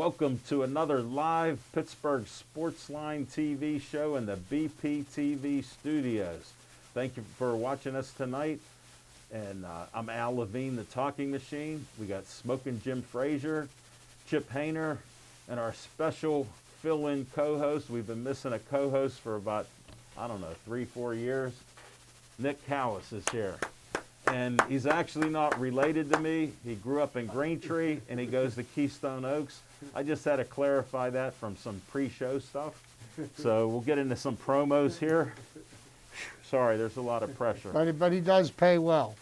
Welcome to another live Pittsburgh Sportsline TV show in the BPTV studios. Thank you for watching us tonight. And I'm Al Levine, the Talking Machine. We got Smoking Jim Frazier, Chip Hayner, and our special fill-in co-host. We've been missing a co-host for about, 3-4 years. Nick Callis is here. And he's actually not related to me. He grew up in Greentree, and he goes to Keystone Oaks. I just had to clarify that from some pre-show stuff. So we'll get into some promos here. Sorry, there's a lot of pressure. But he does pay well.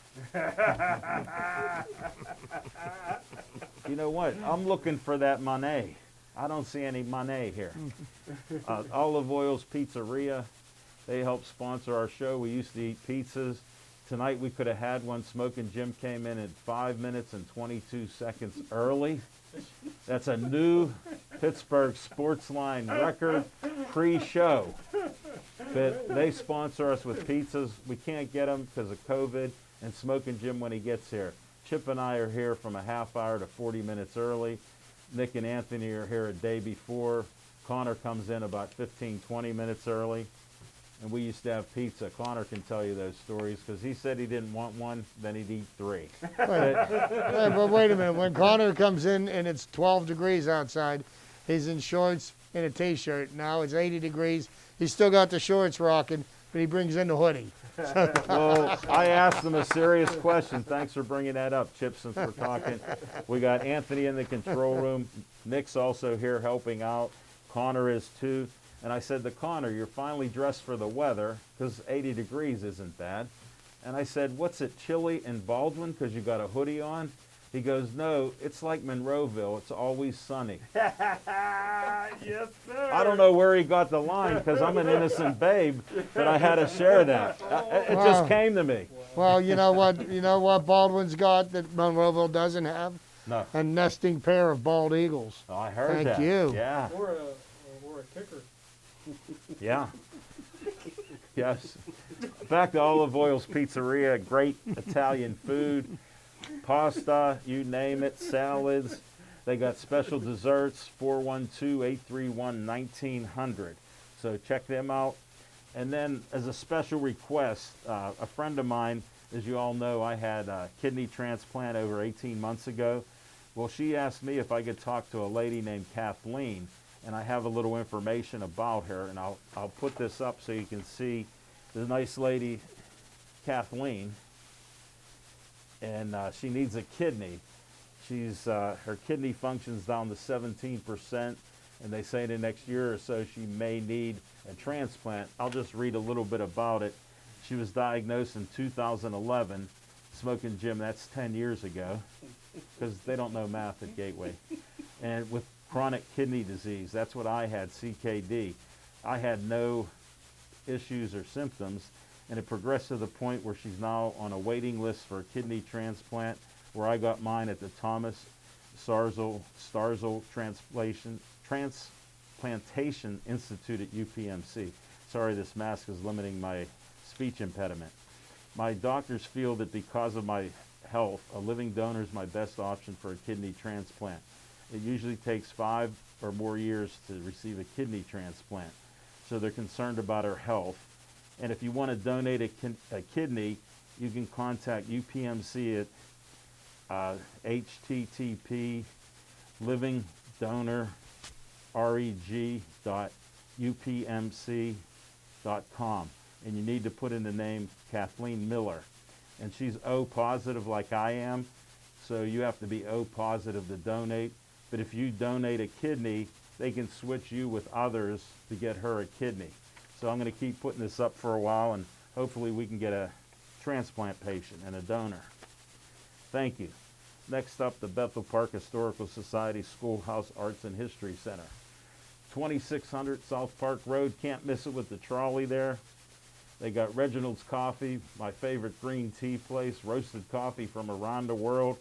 You know what? I'm looking for that money. I don't see any money here. Olive Oil's Pizzeria, they help sponsor our show. We used to eat pizzas. Tonight we could have had one. Smoking Jim came in at 5 minutes and 22 seconds early. That's a new Pittsburgh Sportsline record pre-show. But they sponsor us with pizzas. We can't get them because of COVID, and Smoking Jim when he gets here. Chip and I are here from a half hour to 40 minutes early. Nick and Anthony are here a day before. Connor comes in about 15, 20 minutes early. And we used to have pizza. Connor can tell you those stories because he said he didn't want one, then he'd eat 3. But wait a minute. When Connor comes in and it's 12 degrees outside, he's in shorts and a T-shirt. Now it's 80 degrees. He's still got the shorts rocking, but he brings in the hoodie. Well, I asked him a serious question. Thanks for bringing that up, Chip, since we're talking. We got Anthony in the control room. Nick's also here helping out. Connor is too. And I said to Connor, you're finally dressed for the weather, because 80 degrees isn't bad. And I said, what's it, chilly in Baldwin because you got a hoodie on? He goes, no, it's like Monroeville. It's always sunny. Yes, sir. I don't know where he got the line because I'm an innocent babe, but I had to share that. It just came to me. Well, you know what? You know what Baldwin's got that Monroeville doesn't have? No. A nesting pair of bald eagles. Oh, I heard Thank that. you. Yeah. Or a kicker. Yeah. Yes. Back to Olive Oil's Pizzeria, great Italian food, pasta, you name it, salads. They got special desserts, 412-831-1900. So check them out. And then as a special request, a friend of mine, as you all know, I had a kidney transplant over 18 months ago. Well, she asked me if I could talk to a lady named Kathleen. And I have a little information about her, and I'll put this up so you can see the nice lady, Kathleen, and she needs a kidney. She's her kidney functions down to 17%, and they say in the next year or so she may need a transplant. I'll just read a little bit about it. She was diagnosed in 2011. Smoking Jim, that's 10 years ago, because they don't know math at Gateway. And with chronic kidney disease, that's what I had, CKD. I had no issues or symptoms, and it progressed to the point where she's now on a waiting list for a kidney transplant, where I got mine at the Thomas Starzl Transplantation Institute at UPMC. Sorry, this mask is limiting my speech impediment. My doctors feel that because of my health, a living donor is my best option for a kidney transplant. It usually takes 5 or more years to receive a kidney transplant. So they're concerned about her health. And if you want to donate a kidney, you can contact UPMC at http livingdonorreg.upmc.com. And you need to put in the name Kathleen Miller. And she's O positive like I am, so you have to be O positive to donate. But if you donate a kidney, they can switch you with others to get her a kidney. So I'm going to keep putting this up for a while, and hopefully we can get a transplant patient and a donor. Thank you. Next up, the Bethel Park Historical Society Schoolhouse Arts and History Center. 2600 South Park Road. Can't miss it with the trolley there. They got Reginald's Coffee, my favorite green tea place, roasted coffee from around the world.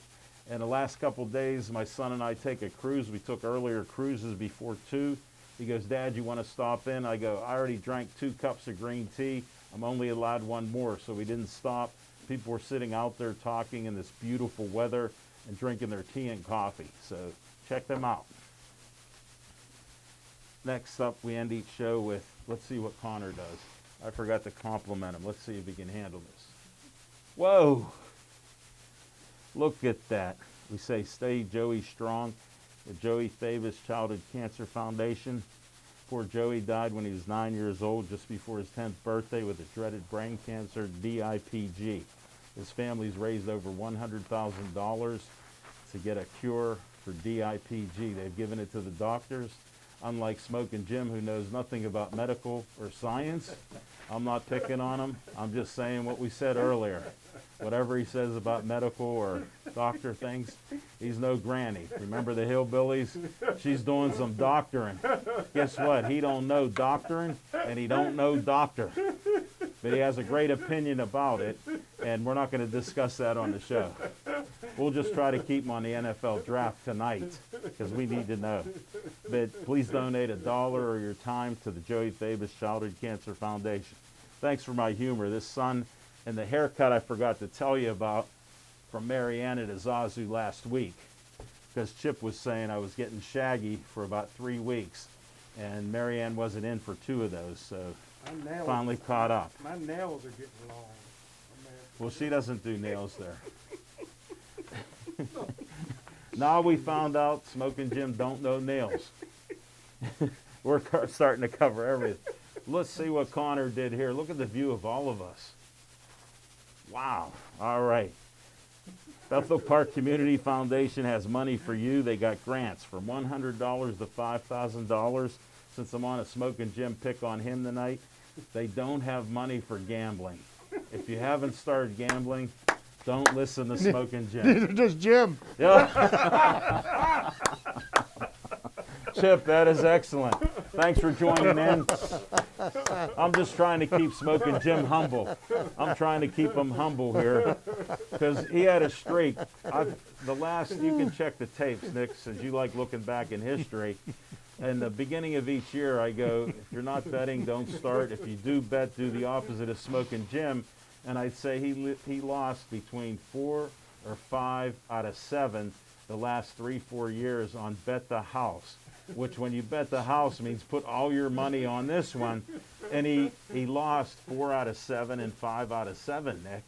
And the last couple days, my son and I take a cruise. We took earlier cruises before 2. He goes, Dad, you want to stop in? I go, I already drank 2 cups of green tea. I'm only allowed 1 more, so we didn't stop. People were sitting out there talking in this beautiful weather and drinking their tea and coffee. So check them out. Next up, we end each show with, let's see what Connor does. I forgot to compliment him. Let's see if he can handle this. Whoa! Look at that. We say stay Joey strong. The Joey Thavis Childhood Cancer Foundation. Poor Joey died when he was 9 years old, just before his 10th birthday, with the dreaded brain cancer, DIPG. His family's raised over $100,000 to get a cure for DIPG. They've given it to the doctors. Unlike Smokin' Jim, who knows nothing about medical or science, I'm not picking on him. I'm just saying what we said earlier. Whatever he says about medical or doctor things, he's no granny. Remember the hillbillies? She's doing some doctoring. Guess what? He don't know doctoring, and he don't know doctor. But he has a great opinion about it, and we're not going to discuss that on the show. We'll just try to keep him on the NFL draft tonight, because we need to know. But please donate $1 or your time to the Joey Thavis Childhood Cancer Foundation. Thanks for my humor. This son and the haircut I forgot to tell you about from Mariana to Zazu last week, because Chip was saying I was getting shaggy for about 3 weeks, and Marianne wasn't in for 2 of those, so finally caught up. My nails are getting long. Well, she doesn't do nails there. Now we found out Smokin' Jim don't know nails. We're starting to cover everything. Let's see what Connor did here. Look at the view of all of us. Wow. All right. Bethel Park Community Foundation has money for you. They got grants from $100 to $5,000. Since I'm on a Smokin' Jim pick on him tonight, they don't have money for gambling. If you haven't started gambling, don't listen to Smokin' Jim. Neither does Jim. Yeah. Chip, that is excellent. Thanks for joining in. I'm just trying to keep Smokin' Jim humble. I'm trying to keep him humble here, because he had a streak. You can check the tapes, Nick, since you like looking back in history. In the beginning of each year, I go, if you're not betting, don't start. If you do bet, do the opposite of Smokin' Jim. And I'd say he lost between 4 or 5 out of 7 the last 3-4 years on Bet the House, which when you bet the house means put all your money on this one. And he lost 4 out of 7 and 5 out of 7, Nick.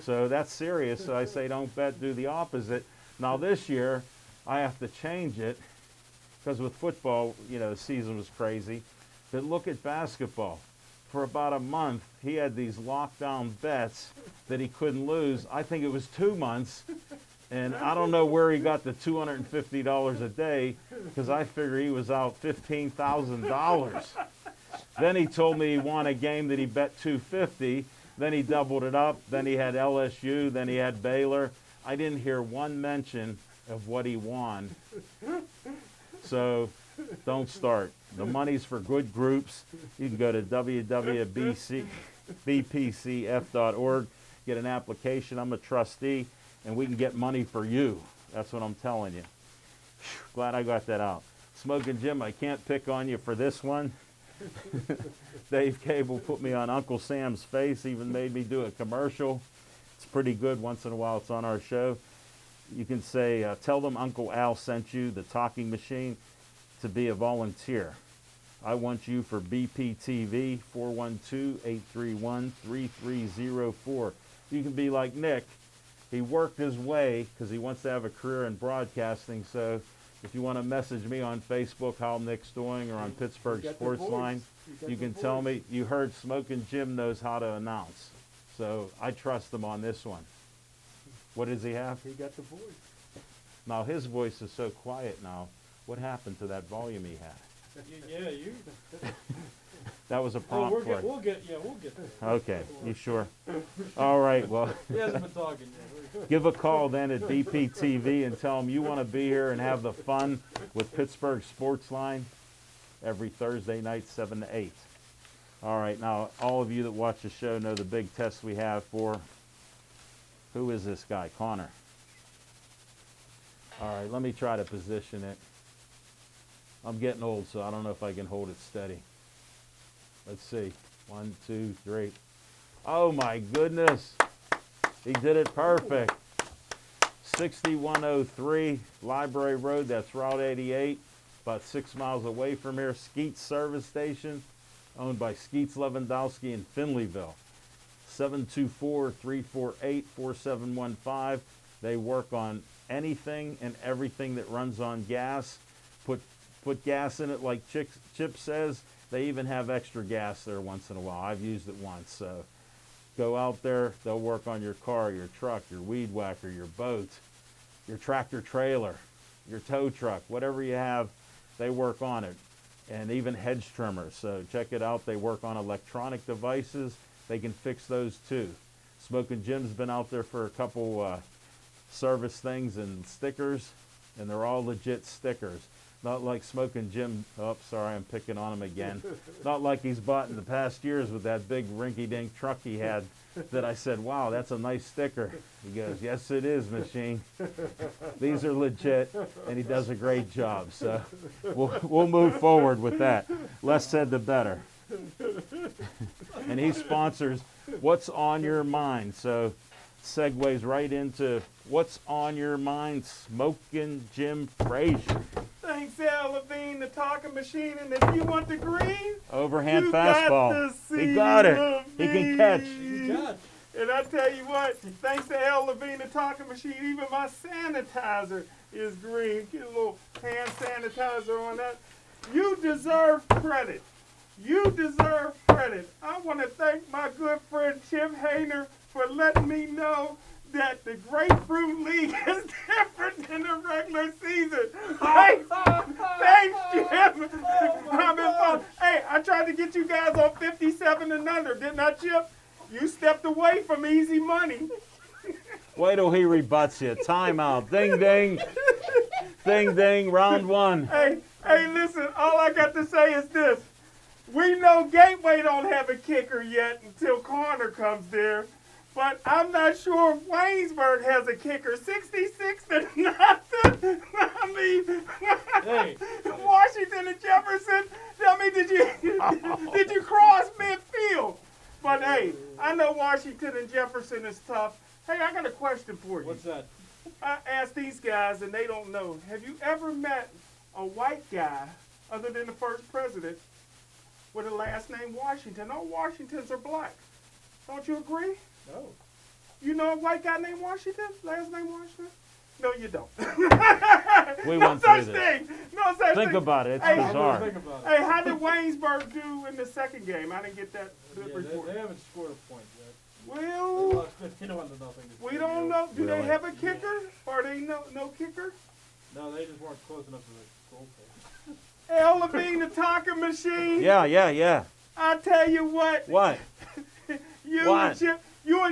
So that's serious. So I say don't bet, do the opposite. Now this year, I have to change it, because with football, the season was crazy. But look at basketball. For about a month, he had these lockdown bets that he couldn't lose. I think it was 2 months. And I don't know where he got the $250 a day, because I figure he was out $15,000. Then he told me he won a game that he bet $250. Then he doubled it up. Then he had LSU. Then he had Baylor. I didn't hear one mention of what he won. So don't start. The money's for good groups. You can go to www.bpcf.org, get an application. I'm a trustee, and we can get money for you. That's what I'm telling you. Whew, glad I got that out. Smokin' Jim, I can't pick on you for this one. Dave Cable put me on Uncle Sam's face, even made me do a commercial. It's pretty good. Once in a while it's on our show. You can say, tell them Uncle Al sent you, the talking machine, to be a volunteer. I want you for BPTV, 412-831-3304. You can be like Nick. He worked his way because he wants to have a career in broadcasting. So if you want to message me on Facebook how Nick's doing, or on Pittsburgh Sports Line, you can tell me. You heard Smokin' Jim knows how to announce. So I trust him on this one. What does he have? He got the voice. Now his voice is so quiet now. What happened to that volume he had? Yeah, you. That was a prompt for it. We'll get there. Okay, you sure? All right, well, He hasn't been talking yet. give a call then at BPTV and tell them you want to be here and have the fun with Pittsburgh Sports Line every Thursday night, 7 to 8. All right, now all of you that watch the show know the big test we have for, who is this guy? Connor. All right, let me try to position it. I'm getting old, so I don't know if I can hold it steady. Let's see. 1, 2, 3. Oh my goodness. He did it perfect. 6103 Library Road, that's Route 88. about 6 miles away from here. Skeets Service Station, owned by Skeets Lewandowski in Finleyville. 724-348-4715. They work on anything and everything that runs on gas. Put gas in it like Chip says. They even have extra gas there once in a while. I've used it once. So go out there. They'll work on your car, your truck, your weed whacker, your boat, your tractor trailer, your tow truck, whatever you have, they work on it. And even hedge trimmers. So check it out. They work on electronic devices. They can fix those too. Smoking Jim's been out there for a couple service things and stickers, and they're all legit stickers. Not like Smoking Jim, oh, sorry, I'm picking on him again. Not like he's bought in the past years with that big rinky-dink truck he had that I said, wow, that's a nice sticker. He goes, yes, it is, machine. These are legit, and he does a great job. So we'll move forward with that. Less said, the better. And he sponsors What's on Your Mind. So segues right into What's on Your Mind, Smoking Jim Frazier. Thanks, Al Levine, the talking machine, and if you want the green, Overhand you fastball. got to see He got it. Levine. He can catch. God. And I tell you what, thanks to Al Levine, the talking machine, even my sanitizer is green. Get a little hand sanitizer on that. You deserve credit. You deserve credit. I want to thank my good friend Chip Hayner for letting me know that the Grapefruit League is different than the regular season. Thanks, Jim. I've been fun. Hey, I tried to get you guys on 57 and under, didn't I, Chip? You stepped away from easy money. Wait till he rebuts you. Timeout. Ding, ding. Ding, ding. Round one. Hey, listen, all I got to say is this. We know Gateway don't have a kicker yet until Corner comes there. But I'm not sure if Waynesburg has a kicker. 66 to nothing. I mean, Hey. Washington and Jefferson. I mean, did you cross midfield? But hey, I know Washington and Jefferson is tough. Hey, I got a question for you. What's that? I asked these guys and they don't know. Have you ever met a white guy other than the first president with a last name Washington? All Washingtons are black. Don't you agree? No. You know a white guy named Washington? Last name Washington? No, you don't. We no went such through this. thing. No such Think thing. about it. It's Hey, bizarre. Think about it. Hey, how did Waynesburg do in the second game? I didn't get that Yeah, report. they haven't scored a point yet. They Well, lost 15-0. we don't know. Do they Really? have a kicker? Or they no kicker? No, they just weren't close enough to the goalpost. Al Levine, the talking machine. Yeah. I tell you what. What? You What? and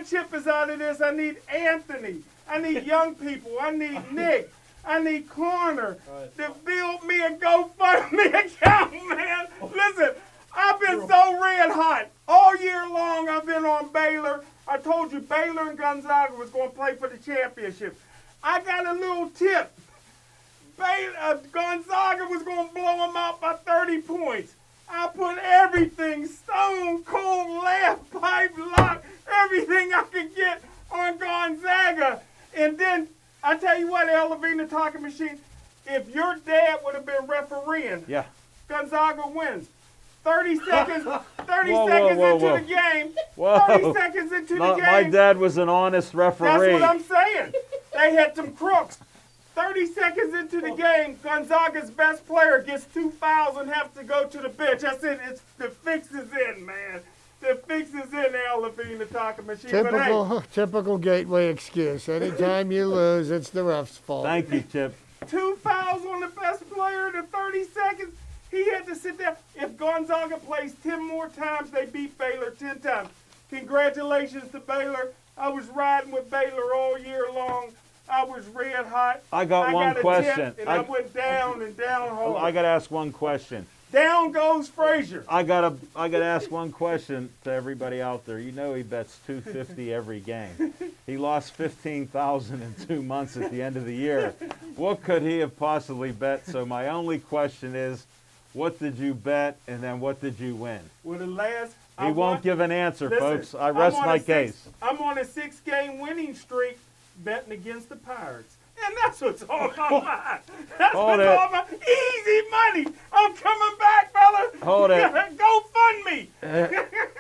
Chip is out of this. I need Anthony. I need young people. I need Nick. I need Corner Right. to build me a GoFundMe account, man. Listen, I've been so red hot. All year long I've been on Baylor. I told you Baylor and Gonzaga was going to play for the championship. I got a little tip. Gonzaga was going to blow them out by 30 points. I put everything, stone cold, left pipe lock, everything I could get on Gonzaga. And then, I tell you what, Al Levine, the talking machine, if your dad would have been refereeing, Yeah. Gonzaga wins. 30 seconds, 30 Whoa, seconds whoa, into whoa. the game. Whoa. 30 seconds into No, the my game. dad was an honest That's referee. what I'm saying. They had some crooks. 30 seconds into the game, Gonzaga's best player gets 2 fouls and has to go to the bench. I said, the fix is in, man. The fix is in, Al Levine, the talking machine. But hey, Typical Gateway excuse. Anytime you lose, it's the ref's fault. Thank you, Chip. 2 fouls on the best player in the 30 seconds. He had to sit there. If Gonzaga plays 10 more times, they beat Baylor 10 times. Congratulations to Baylor. I was riding with Baylor all year long. I was red hot. I got one got a question. tip, and I went down and down hard. I got to ask one question. Down goes Frazier. I gotta ask one question to everybody out there. You know he bets $250 every game. He lost 15,000 in 2 months at the end of the year. What could he have possibly bet? So my only question is, what did you bet, and then what did you win? Well, the last. He won't give an answer, Listen, folks. I rest I'm on my a case. I'm on a 6-game winning streak betting against the Pirates. And that's what's on my mind. That's Hold what's it. on my easy money. I'm coming back, fella. Hold it. Go fund me.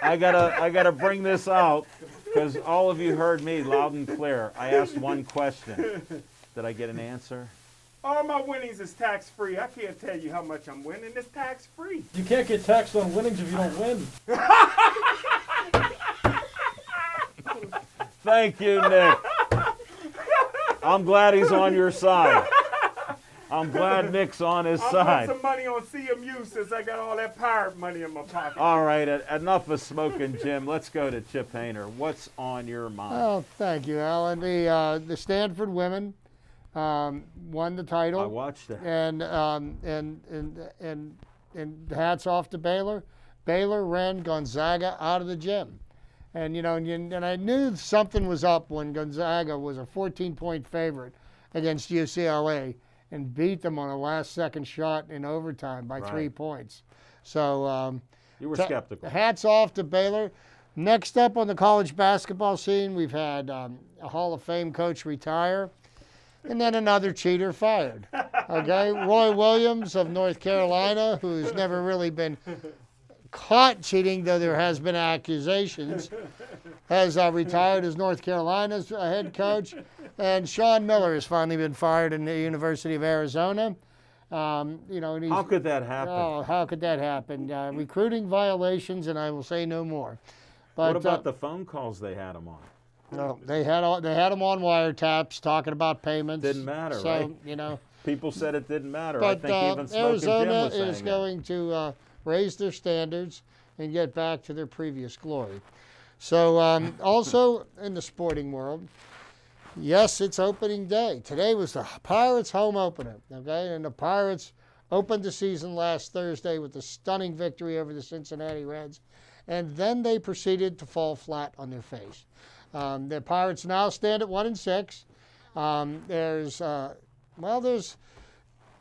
I gotta bring this out because all of you heard me loud and clear. I asked one question. Did I get an answer? All my winnings is tax free. I can't tell you how much I'm winning. It's tax free. You can't get taxed on winnings if you don't win. Thank you, Nick. I'm glad he's on your side. I'm glad Nick's on his I side. put some money on CMU since I got all that pirate money in my pocket. All right, enough of smoking, Jim. Let's go to Chip Hayner. What's on your mind? Oh, thank you, Alan. The Stanford women won the title. I watched it. And hats off to Baylor. Baylor ran Gonzaga out of the gym. And and I knew something was up when Gonzaga was a 14-point favorite against UCLA and beat them on a last-second shot in overtime by 3 Right. points. So You were skeptical. hats off to Baylor. Next up on the college basketball scene, we've had a Hall of Fame coach retire. And then another cheater fired. Okay, Roy Williams of North Carolina, who's never really been caught cheating, though there has been accusations, has retired as North Carolina's head coach. And Sean Miller has finally been fired in the University of Arizona. And he's, How could that happen? oh, how could that happen? Recruiting violations, and I will say no more. But What about the phone calls they had him on? no, they had him on wiretaps talking about payments. Didn't matter, so, right? People said it didn't matter. But I think even Smoking Arizona Jim was saying is that. going to raise their standards and get back to their previous glory. So also in the sporting world, yes, it's opening day. Today was the Pirates' home opener, okay? And the Pirates opened the season last Thursday with a stunning victory over the Cincinnati Reds, and then they proceeded to fall flat on their face. The Pirates now stand at 1-6.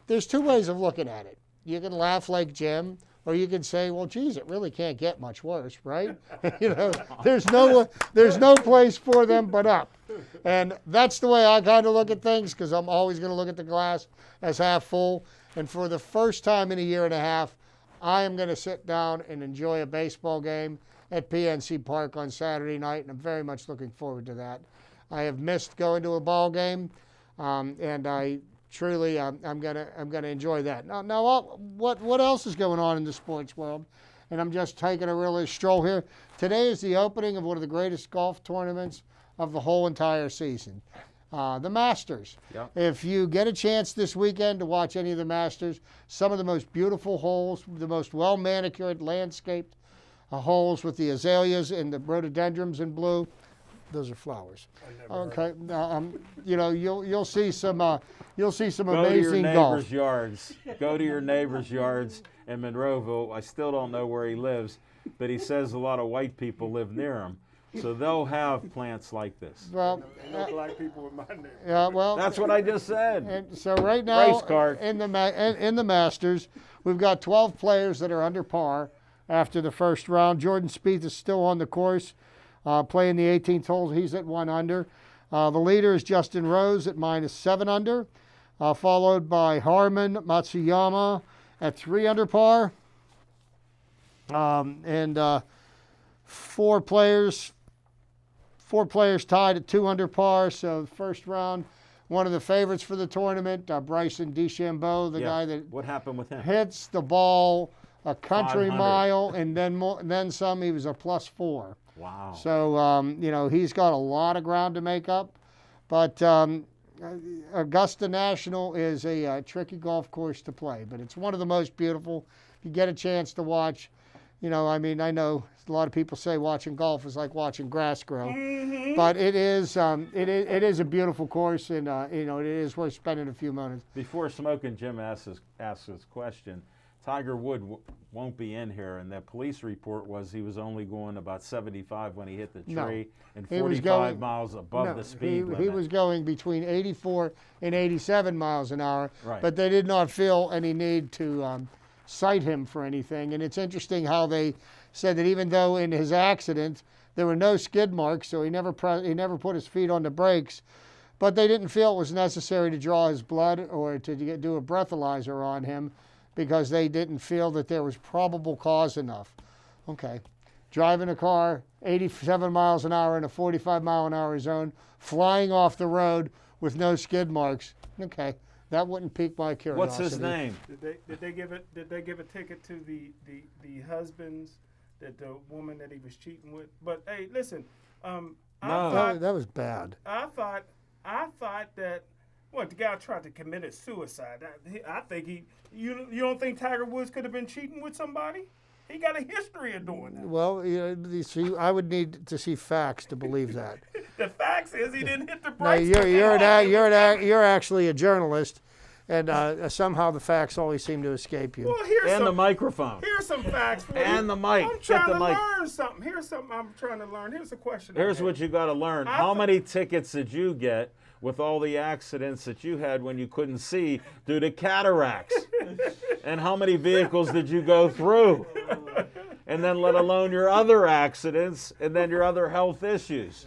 There's two ways of looking at it. You can laugh like Jim, or you can say, well, geez, it really can't get much worse, right? There's no place for them but up. And that's the way I kind of look at things, because I'm always going to look at the glass as half full. And for the first time in a year and a half, I am going to sit down and enjoy a baseball game at PNC Park on Saturday night, and I'm very much looking forward to that. I have missed going to a ball game, and I truly I'm gonna enjoy that. Now, what else is going on in the sports world? And I'm just taking a really stroll here. Today is the opening of one of the greatest golf tournaments of the whole entire season, the Masters. Yep. If you get a chance this weekend to watch any of the Masters, some of the most beautiful holes, the most well-manicured, landscaped holes with the azaleas and the rhododendrons in blue. Those are flowers. Okay, you'll see some amazing golf. Go to your neighbor's yards in Monroeville. I still don't know where he lives, but he says a lot of white people live near him. So they'll have plants like this. Well, No black people in my neighborhood. yeah, well, That's what I just said. and so right now Race card. in the Masters, we've got 12 players that are under par after the first round. Jordan Spieth is still on the course, playing the 18th hole. He's at 1 under. The leader is Justin Rose at -7 under, followed by Harman Matsuyama at 3 under par, and four players tied at 2 under par. So the first round, one of the favorites for the tournament, Bryson DeChambeau, the guy that What happened with him? hits the ball a country 500. mile and then some. He was a +4. Wow. So he's got a lot of ground to make up. But Augusta National is a tricky golf course to play, but it's one of the most beautiful. If you get a chance to watch, I know a lot of people say watching golf is like watching grass grow, but it is a beautiful course, and it is worth spending a few moments. Before Smoking Jim asks his question, Tiger Woods won't be in here, and the police report was he was only going about 75 when he hit the No. tree and He was 45 going- miles above the speed limit. He was going between 84 and 87 miles an hour, Right. but they did not feel any need to cite him for anything. And it's interesting how they said that even though in his accident there were no skid marks, so he never put his feet on the brakes, but they didn't feel it was necessary to draw his blood or to do a breathalyzer on him because they didn't feel that there was probable cause enough. Okay. Driving a car 87 miles an hour in a 45-mile-an-hour zone, flying off the road with no skid marks. Okay, that wouldn't pique my curiosity. What's his name? Did they give a ticket to the husbands, that the woman that he was cheating with? But hey, listen, I No. thought That was bad. I thought that what the guy tried to commit suicide. I think you don't think Tiger Woods could have been cheating with somebody? He got a history of doing that. Well, you see, I would need to see facts to believe that. The facts is he didn't hit the No, brakes. you're actually a journalist, and somehow the facts always seem to escape you. Well, here's And the some, microphone. here's some facts for you. And the mic. I'm Get trying the to mic. learn something. Here's something I'm trying to learn. Here's a question. I Here's have. what you got to learn. I How thought- many tickets did you get with all the accidents that you had when you couldn't see due to cataracts? And how many vehicles did you go through? And then let alone your other accidents and then your other health issues.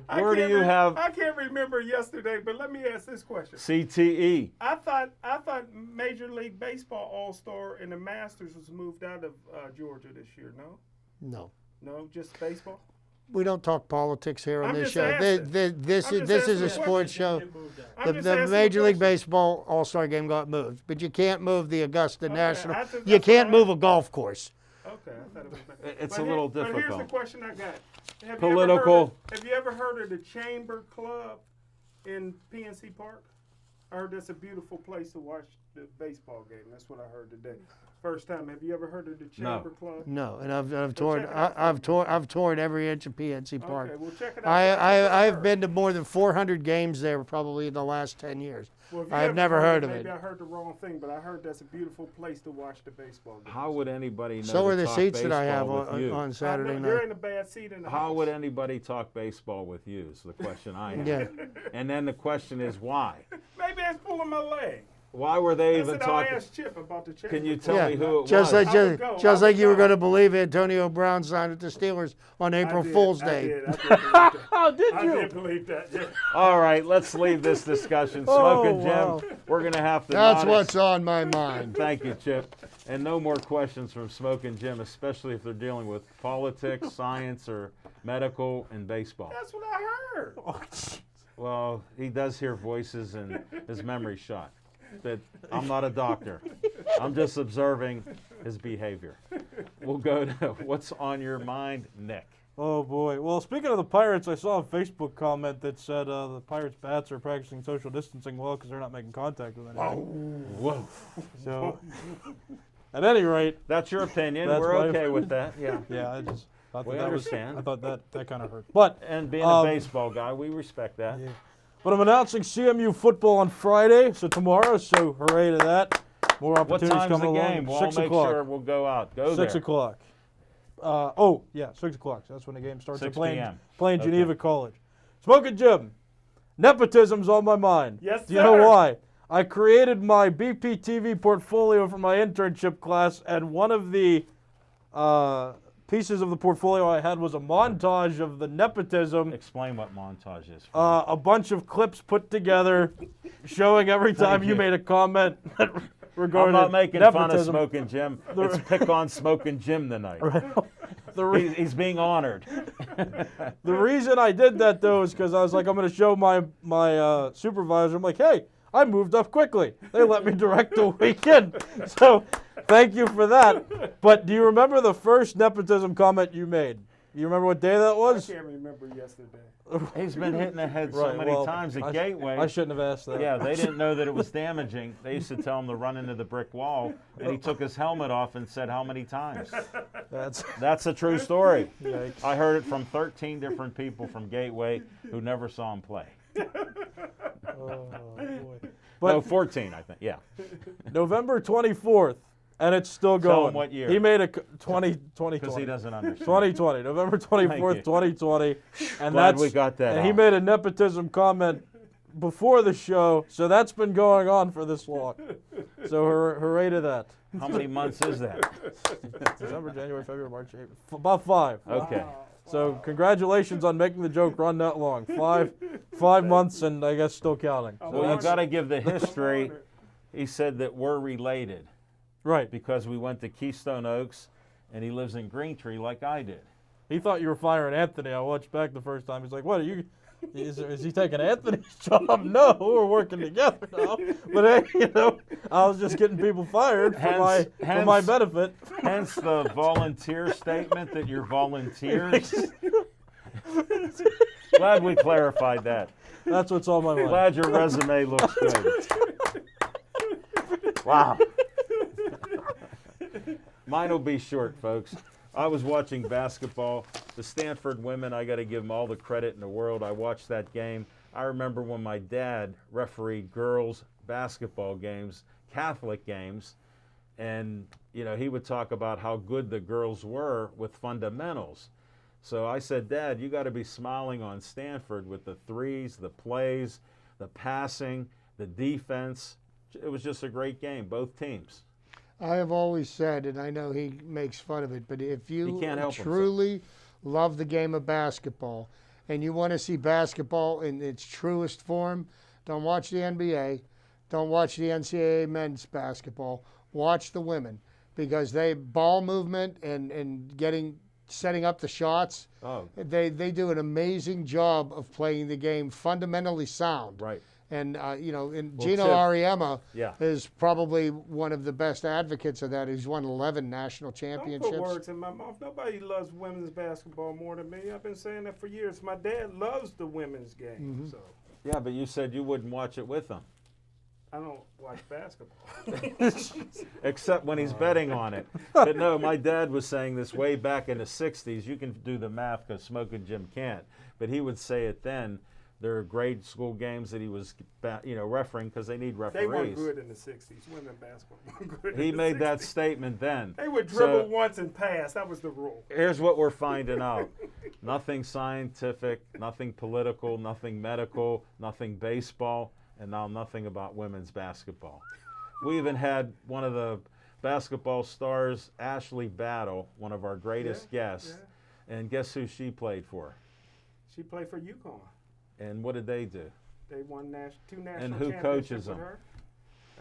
Where do you have I can't remember yesterday, but let me ask this question. CTE? I thought Major League Baseball All-Star and the Masters was moved out of Georgia this year. No. No, just baseball. We don't talk politics here on I'm this just show. asking. This I'm just is asking a a sports show. I'm The just asking a Major League question. Baseball All-Star game got moved, but you can't move the Augusta National. I think You that's can't what I move a golf course. Okay, I thought it was. It's But a little But here's the difficult. question I got. Have Political. Have you ever heard of the Chamber Club in PNC Park? I heard that's a beautiful place to watch the baseball game. That's what I heard today. First time. Have you ever heard of the No. Chamber Club? No, and I've check torn it out. I've torn every inch of PNC Park. Okay, well check it out. I've been to more than 400 games there probably in the last 10 years. Well, if you I've haven't never heard of maybe it. I heard the wrong thing, but I heard that's a beautiful place to watch the baseball game. How would anybody know So to are the talk seats that I have baseball with you? on Saturday You're night. in a bad seat in the How house. would anybody talk baseball with you is the question I have. Yeah. And then the question is why? Maybe that's pulling my leg. Why were they I even said I'll talking? ask Chip about the Chamber Can you Club. tell me who it just was? like I would go. just I like would you were go. going to believe Antonio Brown signed with the Steelers on April Fool's Day. I did believe that. How did I did believe that. Yeah. All right, let's leave this discussion. Oh, Smoking Jim, wow. we're going to have to. That's not what's on my mind. Thank you, Chip. And no more questions from Smoking Jim, especially if they're dealing with politics, science, or medical and baseball. That's what I heard. Well, he does hear voices and his memory's shot. But I'm not a doctor. I'm just observing his behavior. We'll go to what's on your mind, Nick. Oh boy. Well, speaking of the Pirates, I saw a Facebook comment that said the Pirates bats are practicing social distancing well because they're not making contact with anyone. Whoa. So, at any rate, That's your opinion. That's We're my okay with that. Yeah. yeah, I just thought We that understand. was. I thought that kind of hurt. But And being Um, a baseball guy, we respect that. yeah. But I'm announcing CMU football on Friday, so tomorrow. So hooray to that! More What opportunities time's the coming along. game? We'll all 6 make o'clock. sure we'll go out. Go 6 there. o'clock. Oh yeah, 6 o'clock. So that's when the game starts. 6 They're playing, p.m. playing Okay. Geneva College. Smoking Jim. Nepotism's on my mind. Yes, Do you know sir. why? I created my BPTV portfolio for my internship class, and one of the pieces of the portfolio I had was a montage of the nepotism. Explain what montage is. A bunch of clips put together showing every time you you. made a comment I'm regarding not making fun of nepotism. Smoking Jim. It's pick on Smoking Jim tonight. The re- He's being honored. The reason I did that though is because I was like, I'm going to show my supervisor. I'm like, hey, I moved up quickly. They let me direct a weekend. So thank you for that. But do you remember the first nepotism comment you made? You remember what day that I was? can't remember yesterday. He's been hitting the head so Right, many well, times at I Gateway. shouldn't have asked that. Yeah, they didn't know that it was damaging. They used to tell him to run into the brick wall, and he took his helmet off and said how many times. That's That's a true story. yikes. I heard it from 13 different people from Gateway who never saw him play. Oh, boy. No, But 14, I think. Yeah. November 24th, and it's still Tell going. him what year. He made a 2020. Because he doesn't understand. 2020, November 24th, you. 2020. And Glad that's we got that And he out. made a nepotism comment before the show, so that's been going on for this long. So hooray to that. How many months is that? December, January, February, March, April. About 5. Okay. So congratulations on making the joke run that long. 5 months and I guess still counting. Oh, So Well, you that's- got to give the I'm history. honored. He said that we're related right. because we went to Keystone Oaks, and he lives in Greentree like I did. He thought you were firing Anthony. I watched back the first time. He's like, "What are you? Is he taking Anthony's job?" No, we're working together now. But hey, you know, I was just getting people fired for my Hence- benefit. Hence the volunteer statement that you're volunteers. Glad we clarified that. That's what's on my mind. Glad your resume looks good. Wow. Mine will be short, folks. I was watching basketball. The Stanford women, I got to give them all the credit in the world. I watched that game. I remember when my dad refereed girls' basketball games, Catholic games, and you know, he would talk about how good the girls were with fundamentals. So I said, Dad, you got to be smiling on Stanford with the threes, the plays, the passing, the defense. It was just a great game, both teams. I have always said, and I know he makes fun of it, but if you He can't help truly love the game of basketball and you want to see basketball in its truest form, don't watch the NBA, don't watch the NCAA men's basketball, watch the women, because they ball movement and setting up the shots, Oh, they do an amazing job of playing the game fundamentally sound. right. And you know, and Well, Gino Chip- Ariema Yeah. is probably one of the best advocates of that. He's won 11 national Don't championships. put words in my mouth. Nobody loves women's basketball more than me. I've been saying that for years. My dad loves the women's game, so Yeah, but you said you wouldn't watch it with him, I don't watch basketball. except when he's betting on it. But no, my dad was saying this way back in the 60s. You can do the math because Smoking Jim can't. But he would say it then. There are grade school games that he was, refereeing because they need They weren't referees. good in the 60s. Women basketball weren't good He in the made 60s. that statement then. They would dribble So- once and pass. That was the rule. Here's what we're finding out. Nothing scientific, nothing political, nothing medical, nothing baseball, and now nothing about women's basketball. We even had one of the basketball stars, Ashley Battle, one of our greatest guests. And guess who she played for? She played for UConn. And what did they do? They won two national And who championships coaches with them? her.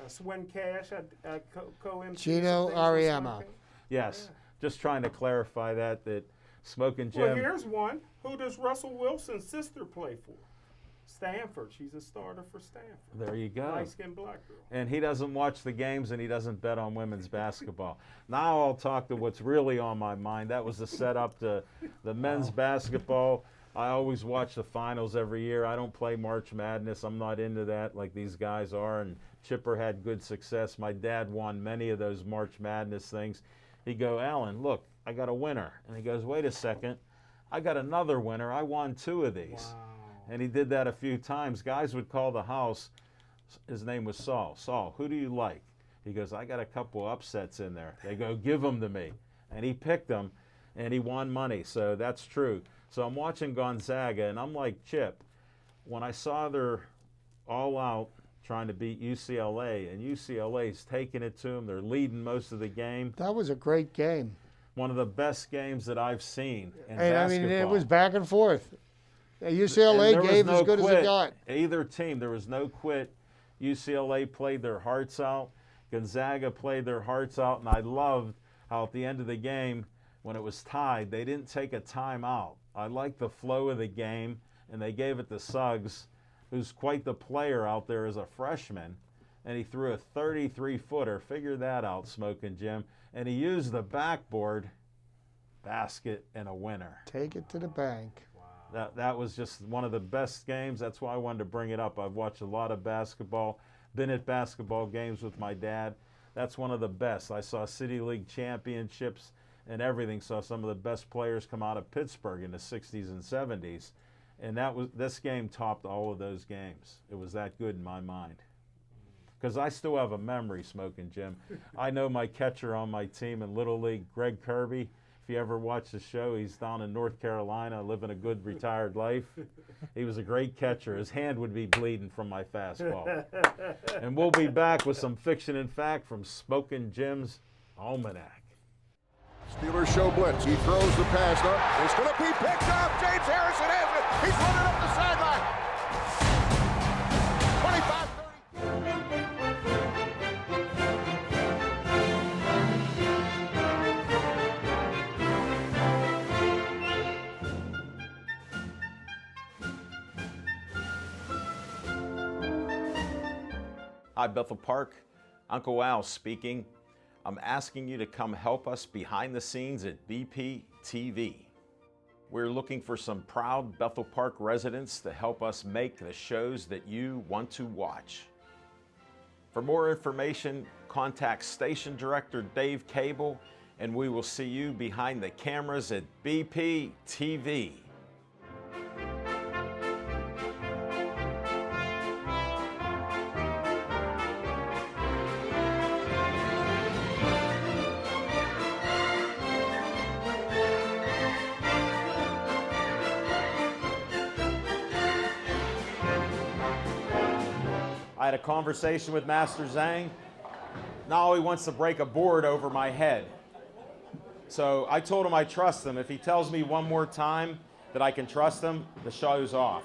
Swen Cash, I co-emceed Gino some things with Swen Ariema. Cash. Yes, just trying to clarify that Smoking Jim. Well, here's one. Who does Russell Wilson's sister play for? Stanford. She's a starter for Stanford. There you go. Light-skinned black girl. And he doesn't watch the games and he doesn't bet on women's basketball. Now I'll talk to what's really on my mind. That was the setup to the men's basketball. I always watch the finals every year. I don't play March Madness. I'm not into that like these guys are. And Chipper had good success. My dad won many of those March Madness things. He'd go, Alan, look, I got a winner. And he goes, wait a second. I got another winner. I won 2 of these. Wow. And he did that a few times. Guys would call the house. His name was Saul. Saul, who do you like? He goes, I got a couple upsets in there. They go, give them to me. And he picked them, and he won money. So that's true. So I'm watching Gonzaga, and I'm like, Chip, when I saw they're all out trying to beat UCLA, and UCLA's taking it to them, they're leading most of the game. That was a great game. One of the best games that I've seen in And I basketball. mean, it was back and forth. And UCLA there was gave no as good as quit. it got. Either team, there was no quit. UCLA played their hearts out. Gonzaga played their hearts out, and I loved how at the end of the game, when it was tied, they didn't take a timeout. I liked the flow of the game, and they gave it to Suggs, who's quite the player out there as a freshman, and he threw a 33-footer. Figure that out, Smoking Jim. And he used the backboard, basket, and a winner. Take it to the bank. That was just one of the best games. That's why I wanted to bring it up. I've watched a lot of basketball, been at basketball games with my dad. That's one of the best. I saw City League championships and everything. Saw some of the best players come out of Pittsburgh in the 60s and 70s. And this game topped all of those games. It was that good in my mind. Because I still have a memory, Smoking Jim. I know my catcher on my team in Little League, Greg Kirby. If you ever watch the show, he's down in North Carolina living a good retired life. He was a great catcher. His hand would be bleeding from my fastball. And we'll be back with some fiction and fact from Smoking Jim's Almanac. Steelers show blitz. He throws the pass up. It's going to be picked up. James Harrison has it. He's running up the sideline. Hi, Bethel Park. Uncle Al speaking. I'm asking you to come help us behind the scenes at BP TV. We're looking for some proud Bethel Park residents to help us make the shows that you want to watch. For more information, contact Station Director Dave Cable, and we will see you behind the cameras at BP TV. I had a conversation with Master Zhang. Now he wants to break a board over my head. So I told him I trust him. If he tells me one more time that I can trust him, the show's off.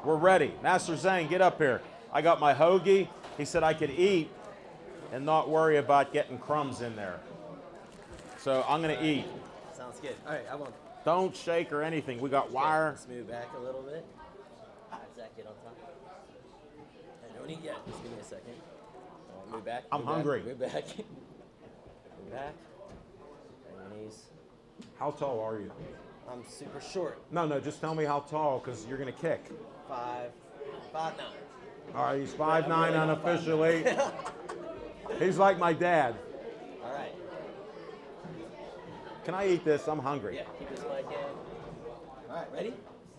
We're ready. Master Zhang, get up here. I got my hoagie. He said I could eat and not worry about getting crumbs in there. So I'm gonna eat. Sounds good. All right, I won't. Don't shake or anything. We got wire. Let's move back a little bit. Zach, get on top. Hey, don't eat yet. Just give me a second. Move back. I'm hungry. Move back. Move back. Bend your knees. How tall are you? I'm super short. No, just tell me how tall, because you're gonna kick. 5'9". All right, he's 5'9" unofficially. He's like my dad. All right. Can I eat this? I'm hungry. Yeah, keep this mic in. All right, ready?